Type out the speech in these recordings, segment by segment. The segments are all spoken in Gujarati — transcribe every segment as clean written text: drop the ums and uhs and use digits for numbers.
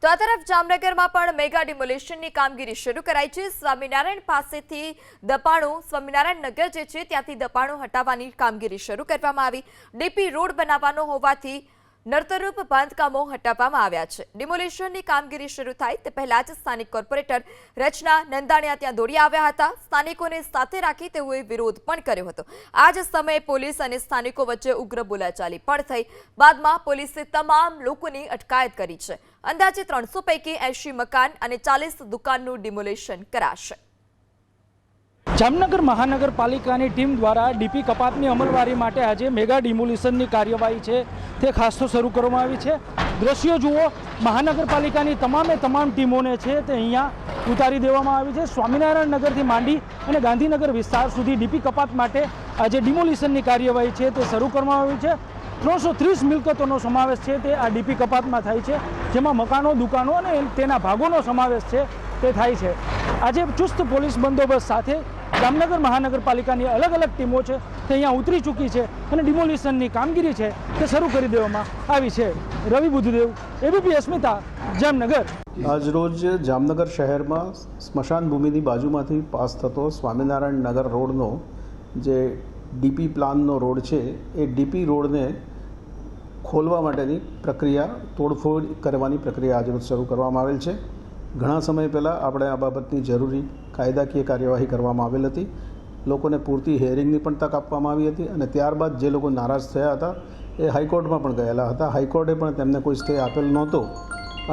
તો આ તરફ જામનગરમાં પણ મેગા ડિમોલિશનની કામગીરી શરૂ કરાઈ છે। સ્વામિનારાયણ પાસેથી દબાણો સ્વામિનારાયણ નગર જે છે ત્યાંથી દબાણો હટાવવાની કામગીરી શરૂ કરવામાં આવી। ડીપી રોડ બનાવવાનો હોવાથી નર્તરૂપ બાંધકામો હટાવવામાં આવ્યા છે। ડિમોલિશનની કામગીરી શરૂ થાય તે પહેલા જ સ્થાનિક કોર્પોરેટર રચના નંદાણીયા ત્યાં દોડી આવ્યા હતા। સ્થાનિકોને સાથે રાખી તેઓએ વિરોધ પણ કર્યો હતો। આ જ સમયે પોલીસ અને સ્થાનિકો વચ્ચે ઉગ્ર બોલાચાલી પણ થઈ। બાદમાં પોલીસે તમામ લોકોની અટકાયત કરી છે। અંદાજે 300 પૈકી 80 મકાન અને 40 દુકાનનું ડિમોલિશન કરાશે। જામનગર મહાનગરપાલિકાની ટીમ દ્વારા ડીપી કપાતની અમલવારી માટે આજે મેગા ડિમોલિશનની કાર્યવાહી છે તે ખાસ તો શરૂ કરવામાં આવી છે। દ્રશ્યો જુઓ, મહાનગરપાલિકાની તમામ ટીમોને છે તે અહીંયા ઉતારી દેવામાં આવી છે। સ્વામિનારાયણ નગરથી માંડી અને ગાંધીનગર વિસ્તાર સુધી ડીપી કપાત માટે આજે ડિમોલિશનની કાર્યવાહી છે તે શરૂ કરવામાં આવી છે। 330 મિલકતોનો સમાવેશ છે તે આ ડીપી કપાતમાં થાય છે, જેમાં મકાનો, દુકાનો અને તેના ભાગોનો સમાવેશ છે તે થાય છે। આજે ચુસ્ત પોલીસ બંદોબસ્ત સાથે જામનગર મહાનગરપાલિકાની અલગ ટીમો છે તે અહીંયા ઉતરી ચૂકી છે અને ડિમોલિશનની કામગીરી છે તે શરૂ કરી દેવામાં આવી છે। રવિ બુદ્ધદેવ, એબીપી અસ્મિતા, જામનગર। આજરોજ જામનગર શહેરમાં સ્મશાન ભૂમિની બાજુમાંથી પાસ થતો સ્વામિનારાયણ નગર રોડનો જે ડીપી પ્લાનનો રોડ છે એ ડીપી રોડને ખોલવા માટેની પ્રક્રિયા, તોડફોડ કરવાની પ્રક્રિયા આજરોજ શરૂ કરવામાં આવેલ છે। ઘણા સમય પહેલાં આપણે આ બાબતની જરૂરી કાયદાકીય કાર્યવાહી કરવામાં આવેલ હતી। લોકોને પૂરતી હિયરિંગની પણ તક આપવામાં આવી હતી અને ત્યારબાદ જે લોકો નારાજ થયા હતા એ હાઈકોર્ટમાં પણ ગયેલા હતા। હાઈકોર્ટે પણ તેમને કોઈ સ્ટે આપેલ નહોતો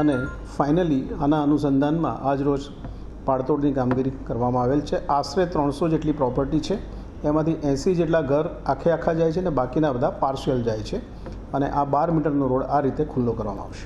અને ફાઇનલી આના અનુસંધાનમાં આજરોજ પાડતોડની કામગીરી કરવામાં આવેલ છે। આશરે 300 જેટલી પ્રોપર્ટી છે, એમાંથી 80 જેટલા ઘર આખા જાય છે અને બાકીના બધા પાર્શિયલ જાય છે અને આ 12 મીટરનો રોડ આ રીતે ખુલ્લો કરવામાં આવશે।